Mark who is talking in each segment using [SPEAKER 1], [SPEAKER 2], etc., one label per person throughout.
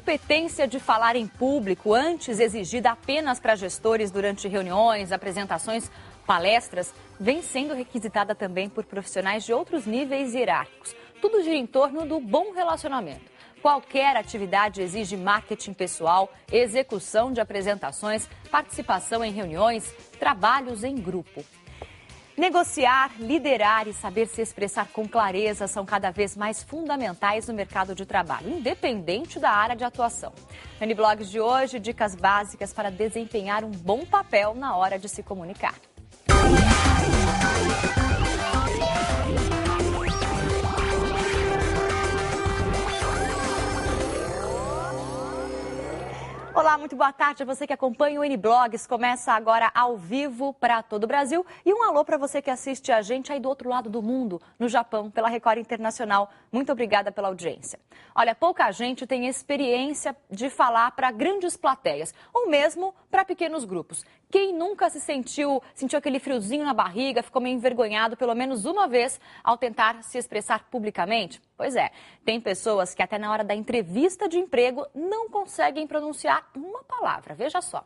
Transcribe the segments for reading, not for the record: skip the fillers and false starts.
[SPEAKER 1] competência de falar em público, antes exigida apenas para gestores durante reuniões, apresentações, palestras, vem sendo requisitada também por profissionais de outros níveis hierárquicos. Tudo gira em torno do bom relacionamento. Qualquer atividade exige marketing pessoal, execução de apresentações, participação em reuniões, trabalhos em grupo. Negociar, liderar e saber se expressar com clareza são cada vez mais fundamentais no mercado de trabalho, independente da área de atuação. No N-Blogs de hoje, dicas básicas para desempenhar um bom papel na hora de se comunicar. Olá, muito boa tarde a você que acompanha o N-Blogs. Começa agora ao vivo para todo o Brasil. E um alô para você que assiste a gente aí do outro lado do mundo, no Japão, pela Record Internacional. Muito obrigada pela audiência. Olha, pouca gente tem experiência de falar para grandes plateias, ou mesmo para pequenos grupos. Quem nunca sentiu aquele friozinho na barriga, ficou meio envergonhado pelo menos uma vez ao tentar se expressar publicamente? Pois é, tem pessoas que até na hora da entrevista de emprego não conseguem pronunciar uma palavra. Veja só.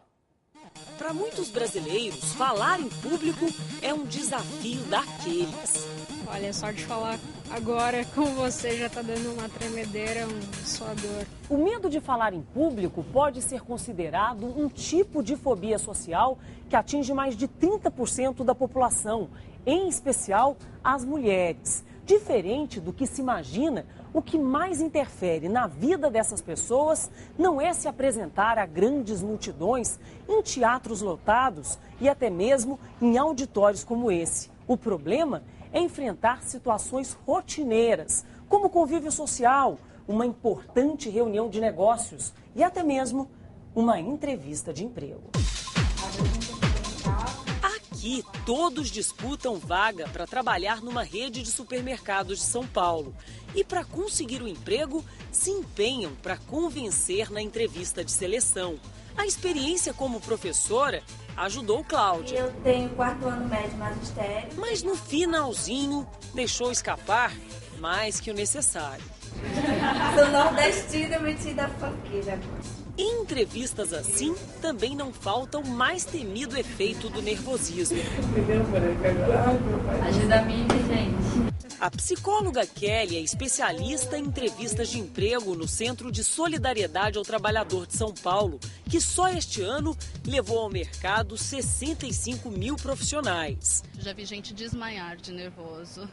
[SPEAKER 2] Para muitos brasileiros, falar em público é um desafio daqueles.
[SPEAKER 3] Olha, só de falar agora com você já está dando uma tremedeira, um suador.
[SPEAKER 4] O medo de falar em público pode ser considerado um tipo de fobia social que atinge mais de 30% da população, em especial as mulheres. Diferente do que se imagina, o que mais interfere na vida dessas pessoas não é se apresentar a grandes multidões, em teatros lotados e até mesmo em auditórios como esse. O problema é enfrentar situações rotineiras, como convívio social, uma importante reunião de negócios e até mesmo uma entrevista de emprego.
[SPEAKER 2] Aqui, todos disputam vaga para trabalhar numa rede de supermercados de São Paulo. E para conseguir o emprego, se empenham para convencer na entrevista de seleção. A experiência como professora ajudou Cláudia.
[SPEAKER 5] Eu tenho 4º ano médio magistério.
[SPEAKER 2] Mas no finalzinho, deixou escapar mais que o necessário.
[SPEAKER 5] Sou nordestina, metida funkeira.
[SPEAKER 2] Em entrevistas assim, também não falta o mais temido efeito do nervosismo.
[SPEAKER 5] Ajuda a mim, gente.
[SPEAKER 2] A psicóloga Kelly é especialista em entrevistas de emprego no Centro de Solidariedade ao Trabalhador de São Paulo, que só este ano levou ao mercado 65 mil profissionais.
[SPEAKER 6] Já vi gente desmaiar de nervoso.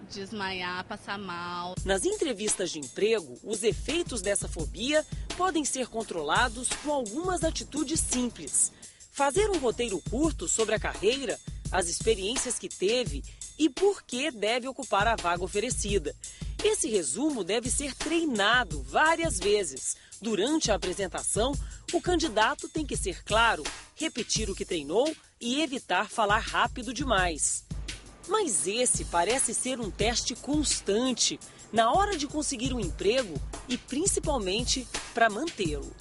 [SPEAKER 6] Desmaiar, passar mal.
[SPEAKER 2] Nas entrevistas de emprego, os efeitos dessa fobia podem ser controlados com algumas atitudes simples. Fazer um roteiro curto sobre a carreira, as experiências que teve e por que deve ocupar a vaga oferecida. Esse resumo deve ser treinado várias vezes. Durante a apresentação, o candidato tem que ser claro, repetir o que treinou e evitar falar rápido demais. Mas esse parece ser um teste constante na hora de conseguir um emprego e principalmente para mantê-lo.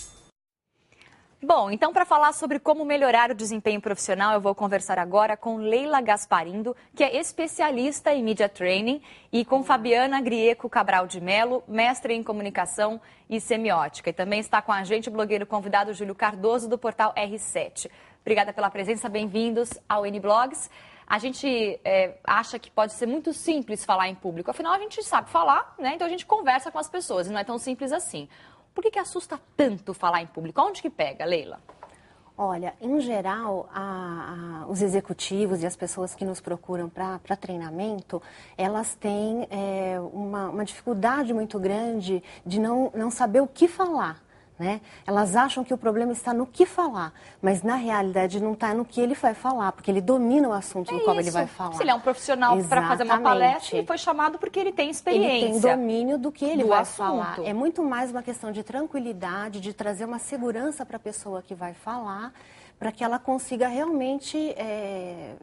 [SPEAKER 1] Bom, então para falar sobre como melhorar o desempenho profissional, eu vou conversar agora com Leila Gasparindo, que é especialista em Media Training, e com Fabiana Grieco Cabral de Mello, mestre em comunicação e semiótica. E também está com a gente o blogueiro convidado Júlio Cardoso, do portal R7. Obrigada pela presença, bem-vindos ao N-Blogs. A gente acha que pode ser muito simples falar em público, afinal a gente sabe falar, né? Então a gente conversa com as pessoas e não é tão simples assim. Por que assusta tanto falar em público? Onde que pega, Leila?
[SPEAKER 7] Olha, em geral, os executivos e as pessoas que nos procuram para treinamento, elas têm uma dificuldade muito grande de não saber o que falar. Né? Elas acham que o problema está no que falar, mas na realidade não está no que ele vai falar, porque ele domina o assunto do qual ele vai falar.
[SPEAKER 1] Se ele é um profissional para fazer uma palestra, ele foi chamado porque ele tem experiência.
[SPEAKER 7] Ele tem domínio do que ele vai
[SPEAKER 1] assunto.
[SPEAKER 7] falar. É muito mais uma questão de tranquilidade, de trazer uma segurança para a pessoa que vai falar, para que ela consiga realmente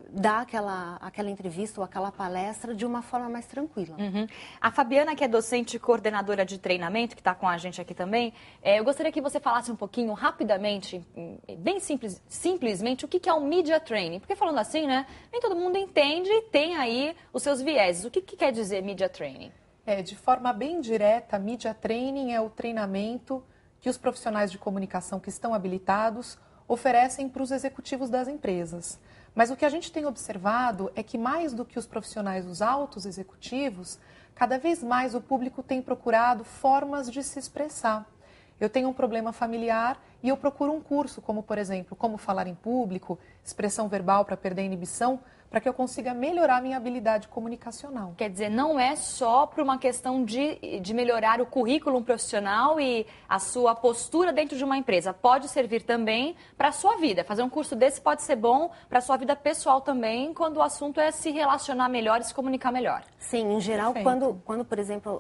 [SPEAKER 7] dar aquela entrevista ou aquela palestra de uma forma mais tranquila.
[SPEAKER 1] Uhum. A Fabiana, que é docente e coordenadora de treinamento, que está com a gente aqui também, eu gostaria que você falasse um pouquinho, rapidamente, bem simplesmente, o que é o Media Training. Porque falando assim, né, nem todo mundo entende e tem aí os seus vieses. O que quer dizer Media Training?
[SPEAKER 8] De forma bem direta, Media Training é o treinamento que os profissionais de comunicação que estão habilitados oferecem para os executivos das empresas. Mas o que a gente tem observado é que mais do que os profissionais, os altos executivos, cada vez mais o público tem procurado formas de se expressar. Eu tenho um problema familiar e eu procuro um curso, como, por exemplo, como falar em público, expressão verbal para perder a inibição, para que eu consiga melhorar a minha habilidade comunicacional.
[SPEAKER 1] Quer dizer, não é só por uma questão de melhorar o currículo profissional e a sua postura dentro de uma empresa. Pode servir também para a sua vida. Fazer um curso desse pode ser bom para a sua vida pessoal também, quando o assunto é se relacionar melhor e se comunicar melhor.
[SPEAKER 7] Sim, em geral, quando, por exemplo,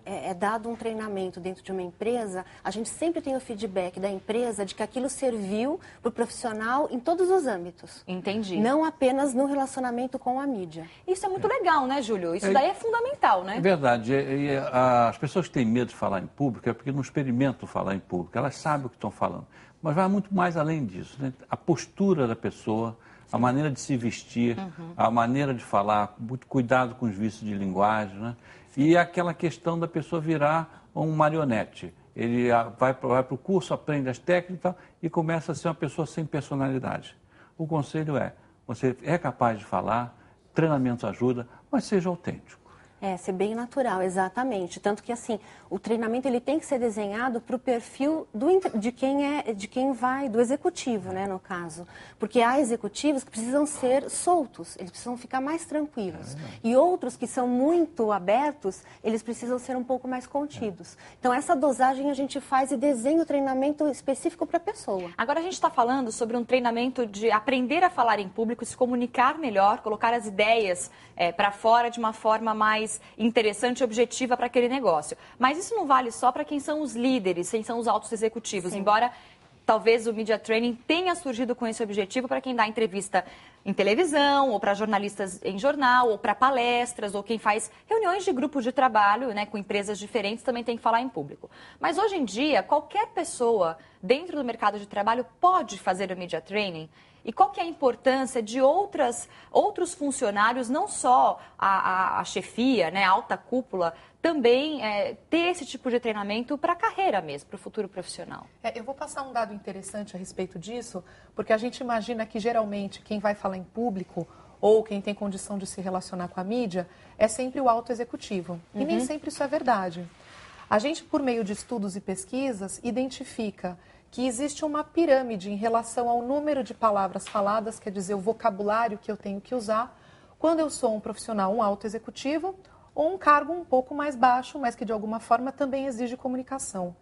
[SPEAKER 7] é dado um treinamento dentro de uma empresa, a gente sempre tem o feedback da empresa de que aquilo serviu para o profissional em todos os âmbitos.
[SPEAKER 1] Entendi.
[SPEAKER 7] Não apenas no relacionamento com a mídia.
[SPEAKER 1] Isso é muito legal, né, Júlio? Isso daí é fundamental, né?
[SPEAKER 9] É verdade. As pessoas que têm medo de falar em público é porque não experimentam falar em público. Elas sabem o que estão falando. Mas vai muito mais além disso, né? A postura da pessoa, a maneira de se vestir, a maneira de falar, muito cuidado com os vícios de linguagem, né? E aquela questão da pessoa virar um marionete. Ele vai para o curso, aprende as técnicas e tal, e começa a ser uma pessoa sem personalidade. O conselho é: você é capaz de falar, treinamento ajuda, mas seja autêntico.
[SPEAKER 7] Ser bem natural, exatamente. Tanto que, assim, o treinamento ele tem que ser desenhado para o perfil de quem vai, do executivo, né, no caso. Porque há executivos que precisam ser soltos, eles precisam ficar mais tranquilos. E outros que são muito abertos, eles precisam ser um pouco mais contidos. Então, essa dosagem a gente faz e desenha o treinamento específico para a pessoa.
[SPEAKER 1] Agora, a gente está falando sobre um treinamento de aprender a falar em público, se comunicar melhor, colocar as ideias para fora de uma forma mais interessante e objetiva para aquele negócio. Mas isso não vale só para quem são os líderes, quem são os altos executivos, embora talvez o Media Training tenha surgido com esse objetivo para quem dá entrevista em televisão, ou para jornalistas em jornal, ou para palestras, ou quem faz reuniões de grupos de trabalho, né, com empresas diferentes, também tem que falar em público. Mas hoje em dia, qualquer pessoa dentro do mercado de trabalho pode fazer o Media Training. E qual que é a importância de outros funcionários, não só a chefia, né, a alta cúpula, também ter esse tipo de treinamento para a carreira mesmo, para o futuro profissional?
[SPEAKER 8] Eu vou passar um dado interessante a respeito disso, porque a gente imagina que geralmente quem vai falar em público ou quem tem condição de se relacionar com a mídia é sempre o alto executivo. E nem sempre isso é verdade. A gente, por meio de estudos e pesquisas, identifica que existe uma pirâmide em relação ao número de palavras faladas, quer dizer, o vocabulário que eu tenho que usar, quando eu sou um profissional, um alto executivo, ou um cargo um pouco mais baixo, mas que de alguma forma também exige comunicação.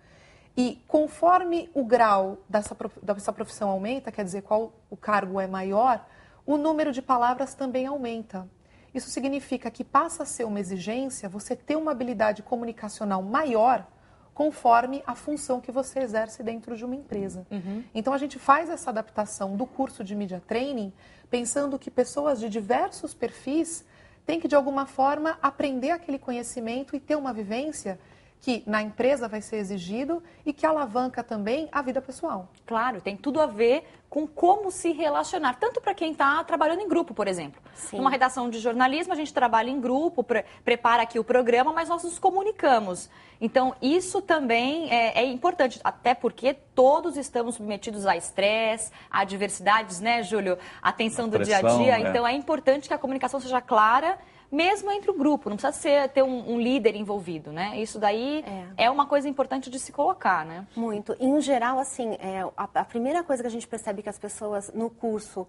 [SPEAKER 8] E conforme o grau dessa profissão aumenta, quer dizer, qual o cargo é maior, o número de palavras também aumenta. Isso significa que passa a ser uma exigência você ter uma habilidade comunicacional maior conforme a função que você exerce dentro de uma empresa. Então, a gente faz essa adaptação do curso de Media Training pensando que pessoas de diversos perfis têm que, de alguma forma, aprender aquele conhecimento e ter uma vivência que na empresa vai ser exigido e que alavanca também a vida pessoal.
[SPEAKER 1] Claro, tem tudo a ver com como se relacionar, tanto para quem está trabalhando em grupo, por exemplo.
[SPEAKER 7] Sim.
[SPEAKER 1] Numa redação de jornalismo, a gente trabalha em grupo, prepara aqui o programa, mas nós nos comunicamos. Então, isso também é importante, até porque todos estamos submetidos a estresse, a adversidades, né, Júlio? A tensão do dia a dia. Então, é importante que a comunicação seja clara, mesmo entre o grupo, não precisa ter um líder envolvido, né? Isso daí é uma coisa importante de se colocar, né?
[SPEAKER 7] Muito. Em geral, assim, a primeira coisa que a gente percebe que as pessoas no curso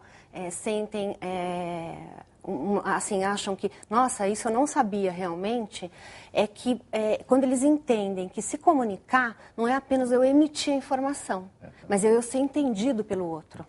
[SPEAKER 7] sentem, assim, acham que, nossa, isso eu não sabia realmente, é que quando eles entendem que se comunicar não é apenas eu emitir a informação, mas eu ser entendido pelo outro.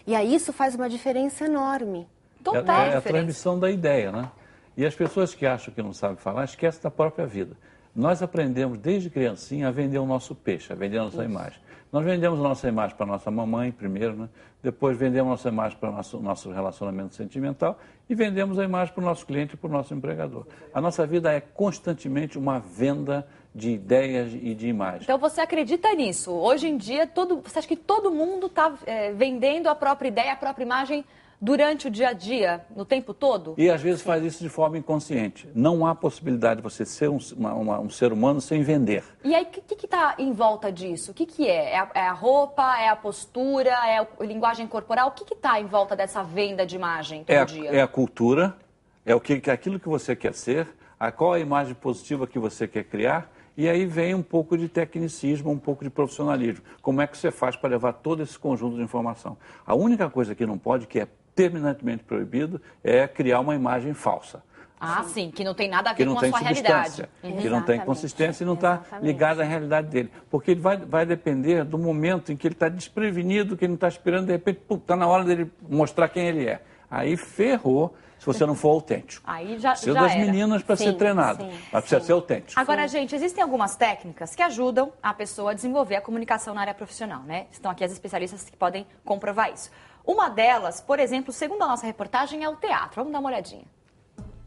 [SPEAKER 7] E aí isso faz uma diferença enorme.
[SPEAKER 1] Total
[SPEAKER 9] É a transmissão da ideia, né? E as pessoas que acham que não sabem falar, esquecem da própria vida. Nós aprendemos desde criancinha a vender o nosso peixe, a vender a nossa imagem. Nós vendemos a nossa imagem para a nossa mamãe primeiro, né? Depois vendemos a nossa imagem para o nosso relacionamento sentimental e vendemos a imagem para o nosso cliente e para o nosso empregador. A nossa vida é constantemente uma venda de ideias e de imagens.
[SPEAKER 1] Então você acredita nisso? Hoje em dia, você acha que todo mundo está vendendo a própria ideia, a própria imagem durante o dia a dia, no tempo todo?
[SPEAKER 9] E às vezes faz isso de forma inconsciente. Não há possibilidade de você ser um ser humano sem vender.
[SPEAKER 1] E aí, o que está em volta disso? O que é? É a roupa, é a postura, é a linguagem corporal? O que está em volta dessa venda de imagem todo dia?
[SPEAKER 9] É a cultura, é aquilo que você quer ser, qual a imagem positiva que você quer criar. E aí vem um pouco de tecnicismo, um pouco de profissionalismo. Como é que você faz para levar todo esse conjunto de informação? A única coisa que não pode, que é terminantemente proibido, é criar uma imagem falsa.
[SPEAKER 1] Ah, sim, que não tem nada a ver com a sua realidade.
[SPEAKER 9] Que não tem consistência e não está ligado à realidade dele. Porque ele vai depender do momento em que ele está desprevenido, que ele não está esperando, de repente, está na hora dele mostrar quem ele é. Aí ferrou. Se você não for autêntico.
[SPEAKER 1] Aí já
[SPEAKER 9] precisa das meninas para ser treinado, mas precisa ser autêntico.
[SPEAKER 1] Agora, gente, existem algumas técnicas que ajudam a pessoa a desenvolver a comunicação na área profissional, né? Estão aqui as especialistas que podem comprovar isso. Uma delas, por exemplo, segundo a nossa reportagem, é o teatro. Vamos dar uma olhadinha.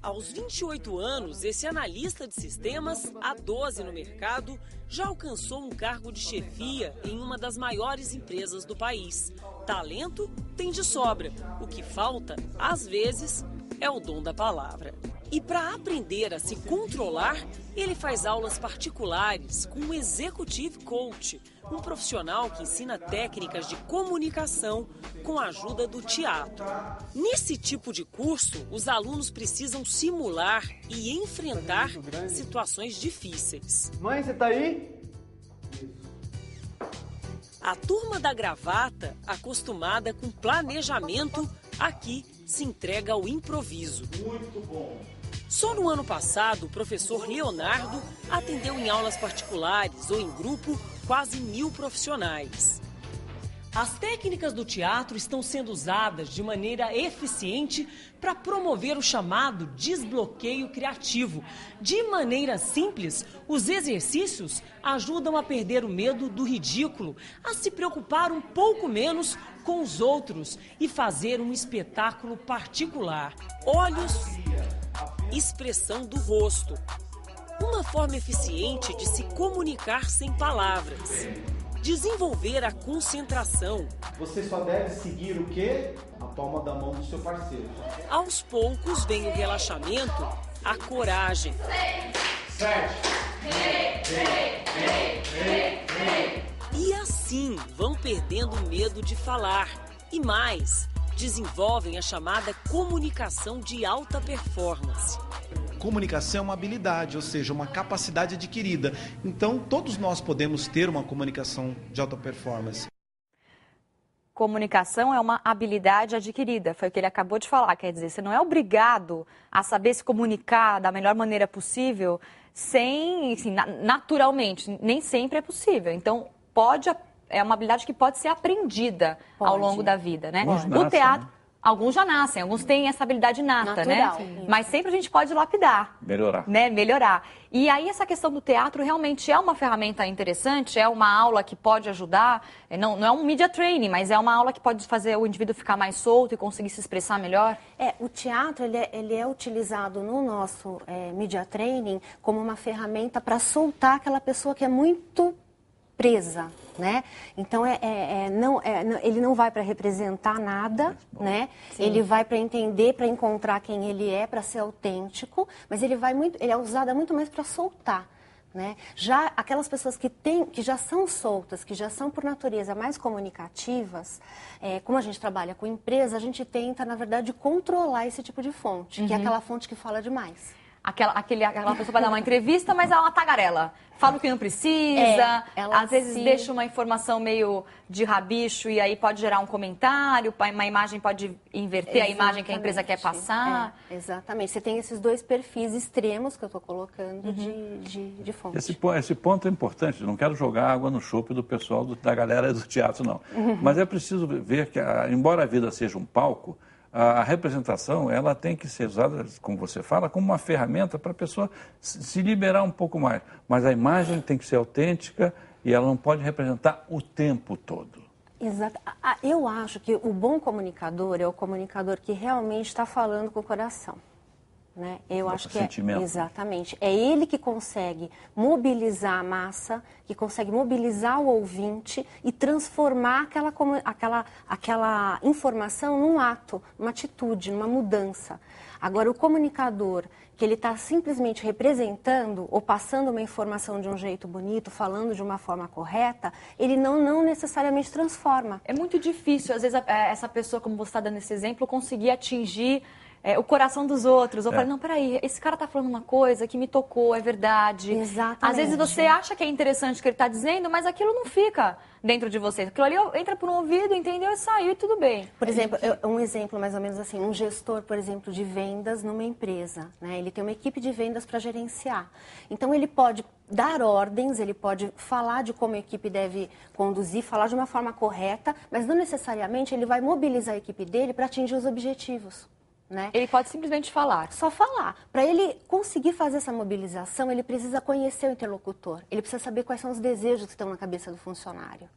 [SPEAKER 2] Aos 28 anos, esse analista de sistemas, há 12 no mercado, já alcançou um cargo de chefia em uma das maiores empresas do país. Talento tem de sobra. O que falta, às vezes, é o dom da palavra. E para aprender a se controlar, ele faz aulas particulares com um executive coach, um profissional que ensina técnicas de comunicação com a ajuda do teatro. Nesse tipo de curso, os alunos precisam simular e enfrentar situações difíceis.
[SPEAKER 10] Mãe, você tá aí?
[SPEAKER 2] A turma da gravata, acostumada com planejamento, aqui se entrega ao improviso.
[SPEAKER 10] Muito bom.
[SPEAKER 2] Só no ano passado, o professor Leonardo atendeu em aulas particulares ou em grupo quase 1000 profissionais. As técnicas do teatro estão sendo usadas de maneira eficiente para promover o chamado desbloqueio criativo. De maneira simples, os exercícios ajudam a perder o medo do ridículo, a se preocupar um pouco menos com os outros e fazer um espetáculo particular. Olhos, expressão do rosto. Uma forma eficiente de se comunicar sem palavras. Desenvolver a concentração.
[SPEAKER 10] Você só deve seguir o quê? A palma da mão do seu parceiro.
[SPEAKER 2] Aos poucos vem o relaxamento, a coragem.
[SPEAKER 10] 7.
[SPEAKER 2] E assim vão perdendo o medo de falar. E mais, desenvolvem a chamada comunicação de alta performance.
[SPEAKER 11] Comunicação é uma habilidade, ou seja, uma capacidade adquirida. Então, todos nós podemos ter uma comunicação de alta performance.
[SPEAKER 1] Comunicação é uma habilidade adquirida, foi o que ele acabou de falar. Quer dizer, você não é obrigado a saber se comunicar da melhor maneira possível sem, assim, naturalmente, nem sempre é possível. Então, é uma habilidade que pode ser aprendida ao longo da vida, né? O teatro... Alguns já nascem, alguns têm essa habilidade inata, natural, né? Mas sempre a gente pode lapidar.
[SPEAKER 9] Melhorar.
[SPEAKER 1] Né? Melhorar. E aí essa questão do teatro realmente é uma ferramenta interessante, é uma aula que pode ajudar, não é um media training, mas é uma aula que pode fazer o indivíduo ficar mais solto e conseguir se expressar melhor?
[SPEAKER 7] O teatro ele é utilizado no nosso media training como uma ferramenta para soltar aquela pessoa que é muito presa, né? Então ele não vai para representar nada, né? Sim. Ele vai para entender, para encontrar quem ele é, para ser autêntico, mas ele é usado muito mais para soltar, né? Já aquelas pessoas que já são soltas, que já são por natureza mais comunicativas, como a gente trabalha com empresa, a gente tenta, na verdade, controlar esse tipo de fonte, que é aquela fonte que fala demais.
[SPEAKER 1] Aquela pessoa vai dar uma entrevista, mas ela é uma tagarela. Fala o que não precisa, às vezes deixa uma informação meio de rabicho e aí pode gerar um comentário, uma imagem pode inverter a imagem que a empresa quer passar.
[SPEAKER 7] Exatamente. Você tem esses dois perfis extremos que eu estou colocando de fonte.
[SPEAKER 9] Esse ponto é importante. Não quero jogar água no chope do pessoal da galera do teatro, não. Mas é preciso ver que, embora a vida seja um palco, a representação, ela tem que ser usada, como você fala, como uma ferramenta para a pessoa se liberar um pouco mais. Mas a imagem tem que ser autêntica e ela não pode representar o tempo todo.
[SPEAKER 7] Exato. Eu acho que o bom comunicador é o comunicador que realmente está falando com o coração. Né? Eu acho que exatamente. É ele que consegue mobilizar a massa, que consegue mobilizar o ouvinte e transformar aquela informação num ato, numa atitude, numa mudança. Agora, o comunicador, que ele está simplesmente representando ou passando uma informação de um jeito bonito, falando de uma forma correta, ele não necessariamente transforma.
[SPEAKER 1] É muito difícil, às vezes, essa pessoa, como você está dando esse exemplo, conseguir atingir o coração dos outros. Eu falei, não, peraí, esse cara tá falando uma coisa que me tocou, é verdade.
[SPEAKER 7] Exatamente.
[SPEAKER 1] Às vezes você acha que é interessante o que ele tá dizendo, mas aquilo não fica dentro de você. Aquilo ali entra por um ouvido, entendeu? E saiu e tudo bem.
[SPEAKER 7] Por exemplo, um exemplo mais ou menos assim, um gestor, por exemplo, de vendas numa empresa, né? Ele tem uma equipe de vendas para gerenciar. Então, ele pode dar ordens, ele pode falar de como a equipe deve conduzir, falar de uma forma correta, mas não necessariamente ele vai mobilizar a equipe dele para atingir os objetivos. Né?
[SPEAKER 1] Ele pode simplesmente falar.
[SPEAKER 7] Só falar. Para ele conseguir fazer essa mobilização, ele precisa conhecer o interlocutor. Ele precisa saber quais são os desejos que estão na cabeça do funcionário.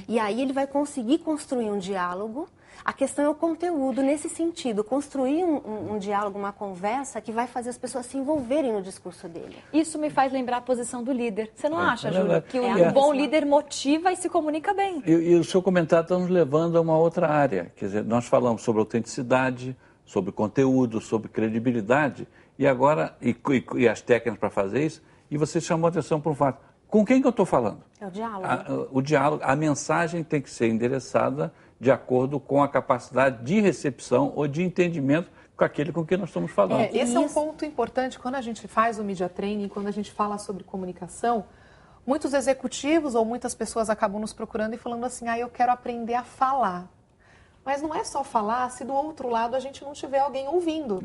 [SPEAKER 7] E aí ele vai conseguir construir um diálogo. A questão é o conteúdo nesse sentido. Construir um diálogo, uma conversa que vai fazer as pessoas se envolverem no discurso dele.
[SPEAKER 1] Isso me faz lembrar a posição do líder. Você não acha, Júlio? Que o bom líder motiva e se comunica bem.
[SPEAKER 9] E o seu comentário está nos levando a uma outra área. Quer dizer, nós falamos sobre autenticidade, sobre conteúdo, sobre credibilidade, e agora, e as técnicas para fazer isso, e você chamou a atenção para um fato. Com quem que eu estou falando?
[SPEAKER 7] É o diálogo.
[SPEAKER 9] O diálogo, a mensagem tem que ser endereçada de acordo com a capacidade de recepção ou de entendimento com aquele com quem nós estamos falando.
[SPEAKER 8] Esse é um ponto importante quando a gente faz o media training, quando a gente fala sobre comunicação. Muitos executivos ou muitas pessoas acabam nos procurando e falando assim, eu quero aprender a falar. Mas não é só falar se do outro lado a gente não tiver alguém ouvindo.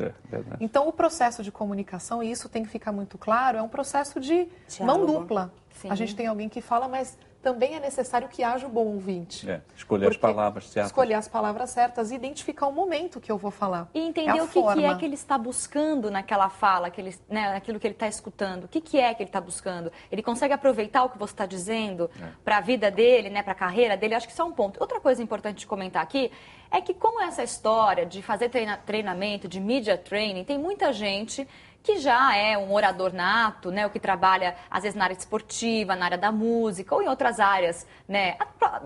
[SPEAKER 8] Então, o processo de comunicação, e isso tem que ficar muito claro, é um processo de mão dupla. Sim. A gente tem alguém que fala, mas também é necessário que haja o bom ouvinte.
[SPEAKER 9] Escolher as palavras certas.
[SPEAKER 8] Escolher as palavras certas e identificar o momento que eu vou falar.
[SPEAKER 1] E entender o que é que ele está buscando naquela fala, naquilo que ele está escutando. O que é que ele está buscando? Ele consegue aproveitar o que você está dizendo para a vida dele, né, para a carreira dele? Acho que isso é um ponto. Outra coisa importante de comentar aqui é que com essa história de fazer treinamento, de media training, tem muita gente que já é um orador nato, né, o que trabalha às vezes na área esportiva, na área da música ou em outras áreas, né,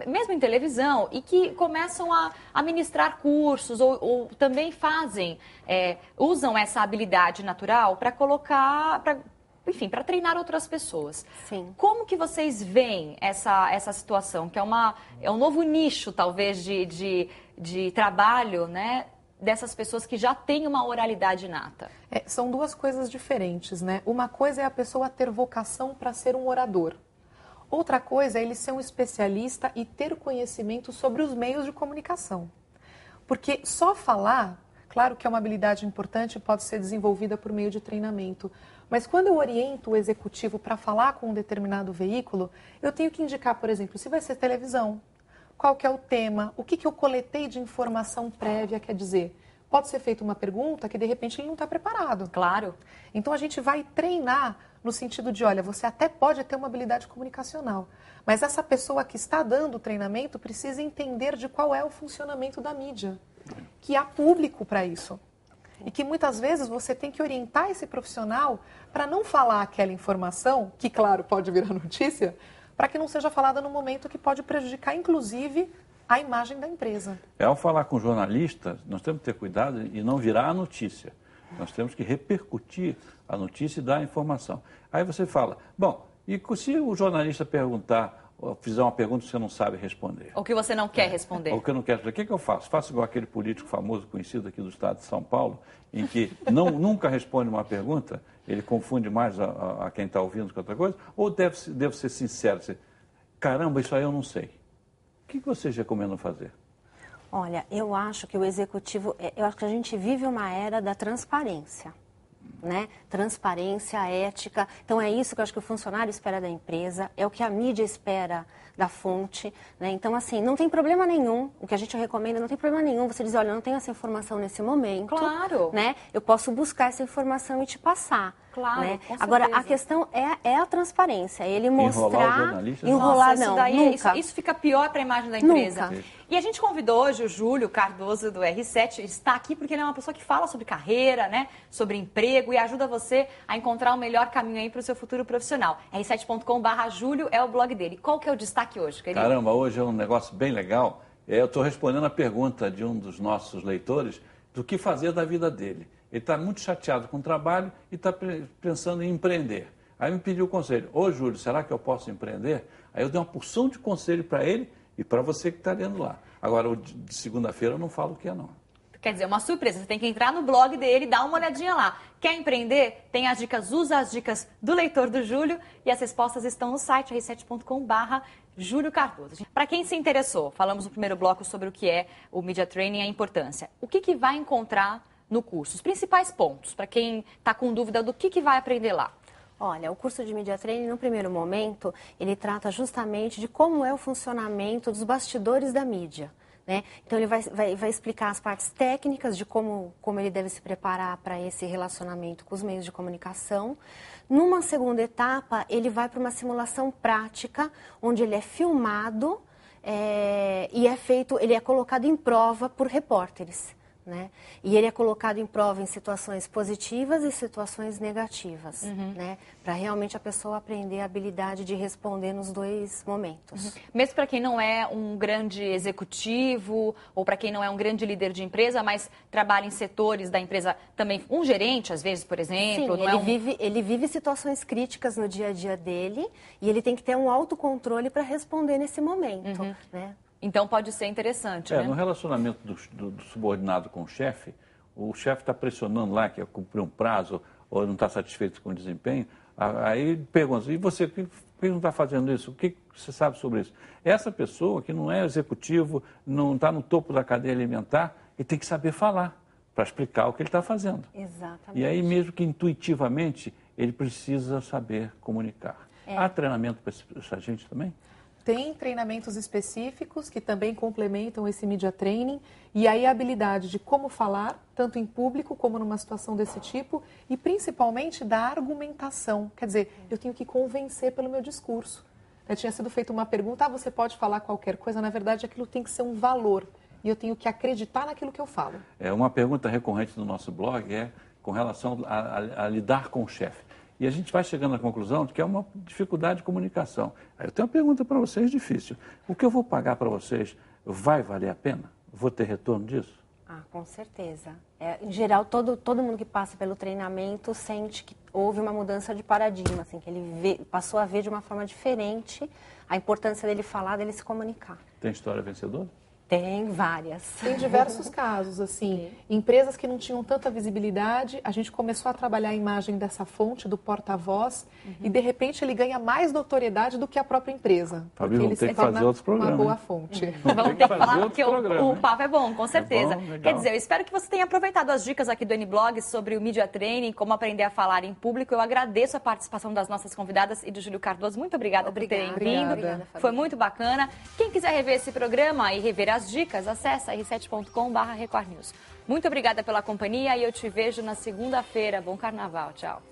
[SPEAKER 1] mesmo em televisão, e que começam a ministrar cursos ou também usam essa habilidade natural para colocar, enfim, para treinar outras pessoas.
[SPEAKER 7] Sim.
[SPEAKER 1] Como que vocês veem essa situação, que é um novo nicho, talvez, de trabalho, né, dessas pessoas que já têm uma oralidade inata?
[SPEAKER 8] São duas coisas diferentes, né? Uma coisa é a pessoa ter vocação para ser um orador. Outra coisa é ele ser um especialista e ter conhecimento sobre os meios de comunicação. Porque só falar, claro que é uma habilidade importante e pode ser desenvolvida por meio de treinamento, mas quando eu oriento o executivo para falar com um determinado veículo, eu tenho que indicar, por exemplo, se vai ser televisão, qual que é o tema, o que eu coletei de informação prévia, quer dizer, pode ser feita uma pergunta que de repente ele não está preparado.
[SPEAKER 1] Claro.
[SPEAKER 8] Então a gente vai treinar no sentido de, olha, você até pode ter uma habilidade comunicacional, mas essa pessoa que está dando o treinamento precisa entender de qual é o funcionamento da mídia, que há público para isso. E que muitas vezes você tem que orientar esse profissional para não falar aquela informação, que claro, pode virar notícia, para que não seja falada no momento que pode prejudicar, inclusive, a imagem da empresa.
[SPEAKER 9] Ao falar com jornalistas, nós temos que ter cuidado e não virar a notícia. Nós temos que repercutir a notícia e dar a informação. Aí você fala, bom, e se o jornalista perguntar, ou fizer uma pergunta que você não sabe responder?
[SPEAKER 1] Ou que você não quer responder.
[SPEAKER 9] Ou que eu não quero responder. O que eu faço? Faço igual aquele político famoso, conhecido aqui do estado de São Paulo, em que nunca responde uma pergunta, ele confunde mais a quem está ouvindo com outra coisa, ou devo ser sincero, dizer, caramba, isso aí eu não sei. O que vocês recomendam fazer?
[SPEAKER 7] Olha, eu acho que o executivo, eu acho que a gente vive uma era da transparência, né? Transparência, ética. Então é isso que eu acho que o funcionário espera da empresa, é o que a mídia espera da fonte, né? Então assim, não tem problema nenhum, o que a gente recomenda, não tem problema nenhum você dizer, olha, eu não tenho essa informação nesse momento.
[SPEAKER 1] Claro.
[SPEAKER 7] Né? Eu posso buscar essa informação e te passar.
[SPEAKER 1] Claro,
[SPEAKER 7] né?
[SPEAKER 1] com
[SPEAKER 7] Agora,
[SPEAKER 1] certeza.
[SPEAKER 7] a questão é a transparência, ele mostrar...
[SPEAKER 9] Enrolar o jornalista?
[SPEAKER 7] Enrolar,
[SPEAKER 1] Nossa,
[SPEAKER 7] não,
[SPEAKER 1] daí,
[SPEAKER 7] nunca.
[SPEAKER 1] Isso fica pior para a imagem da empresa.
[SPEAKER 7] Nunca.
[SPEAKER 1] E a gente convidou hoje o Júlio Cardoso, do R7, está aqui porque ele é uma pessoa que fala sobre carreira, né, sobre emprego e ajuda você a encontrar o melhor caminho aí para o seu futuro profissional. r7.com/Júlio é o blog dele. Qual que é o destaque hoje, querido?
[SPEAKER 9] Caramba, hoje é um negócio bem legal. Eu estou respondendo a pergunta de um dos nossos leitores do que fazer da vida dele. Ele está muito chateado com o trabalho e está pensando em empreender. Aí me pediu o conselho. Ô, Júlio, será que eu posso empreender? Aí eu dei uma porção de conselho para ele e para você que está lendo lá. Agora, o de segunda-feira eu não falo o que é, não.
[SPEAKER 1] Quer dizer, uma surpresa. Você tem que entrar no blog dele e dar uma olhadinha lá. Quer empreender? Tem as dicas, usa as dicas do leitor do Júlio e as respostas estão no site r7.com/Júlio Cardoso. Para quem se interessou, falamos no primeiro bloco sobre o que é o Media Training e a importância. O que vai encontrar no curso? Os principais pontos, para quem está com dúvida do que vai aprender lá.
[SPEAKER 7] Olha, o curso de Media Training, no primeiro momento, ele trata justamente de como é o funcionamento dos bastidores da mídia. Né? Então, ele vai explicar as partes técnicas de como ele deve se preparar para esse relacionamento com os meios de comunicação. Numa segunda etapa, ele vai para uma simulação prática, onde ele é filmado e ele é colocado em prova por repórteres. Né? E ele é colocado em prova em situações positivas e situações negativas, né? Para realmente a pessoa aprender a habilidade de responder nos dois momentos.
[SPEAKER 1] Mesmo para quem não é um grande executivo ou para quem não é um grande líder de empresa, mas trabalha em setores da empresa também, um gerente às vezes, por exemplo.
[SPEAKER 7] Sim, ele vive situações críticas no dia a dia dele e ele tem que ter um autocontrole para responder nesse momento, né?
[SPEAKER 1] Então pode ser interessante, né?
[SPEAKER 9] No relacionamento do subordinado com o chefe está pressionando lá, que é cumprir um prazo ou não está satisfeito com o desempenho, aí pergunta, e você, por que não está fazendo isso? O que você sabe sobre isso? Essa pessoa que não é executivo, não está no topo da cadeia alimentar, ele tem que saber falar para explicar o que ele está fazendo.
[SPEAKER 7] Exatamente.
[SPEAKER 9] E aí, mesmo que intuitivamente, ele precisa saber comunicar. Há treinamento para essa gente também?
[SPEAKER 8] Tem treinamentos específicos que também complementam esse Media Training e aí a habilidade de como falar, tanto em público como numa situação desse tipo e principalmente da argumentação. Quer dizer, eu tenho que convencer pelo meu discurso. Tinha sido feita uma pergunta, você pode falar qualquer coisa, na verdade aquilo tem que ser um valor e eu tenho que acreditar naquilo que eu falo.
[SPEAKER 9] Uma pergunta recorrente no nosso blog é com relação a lidar com o chefe. E a gente vai chegando à conclusão de que é uma dificuldade de comunicação. Aí eu tenho uma pergunta para vocês difícil. O que eu vou pagar para vocês vai valer a pena? Vou ter retorno disso?
[SPEAKER 7] Com certeza. Em geral, todo mundo que passa pelo treinamento sente que houve uma mudança de paradigma, assim, que ele passou a ver de uma forma diferente a importância dele falar, dele se comunicar.
[SPEAKER 9] Tem história vencedora?
[SPEAKER 7] Tem várias.
[SPEAKER 8] Tem diversos casos, assim, empresas que não tinham tanta visibilidade, a gente começou a trabalhar a imagem dessa fonte, do porta-voz, e de repente ele ganha mais notoriedade do que a própria empresa.
[SPEAKER 9] Fabio, vamos ter que fazer outros programas.
[SPEAKER 8] Uma boa fonte.
[SPEAKER 1] Vamos ter que falar, porque o papo é bom, com certeza.
[SPEAKER 9] Bom,
[SPEAKER 1] quer dizer, eu espero que você tenha aproveitado as dicas aqui do N-Blog sobre o Media Training, como aprender a falar em público. Eu agradeço a participação das nossas convidadas e do Júlio Cardoso. Muito obrigada por terem vindo.
[SPEAKER 7] Obrigada,
[SPEAKER 1] foi muito bacana. Quem quiser rever esse programa e rever as dicas, acessa r7.com/Record News. Muito obrigada pela companhia e eu te vejo na segunda-feira. Bom carnaval. Tchau.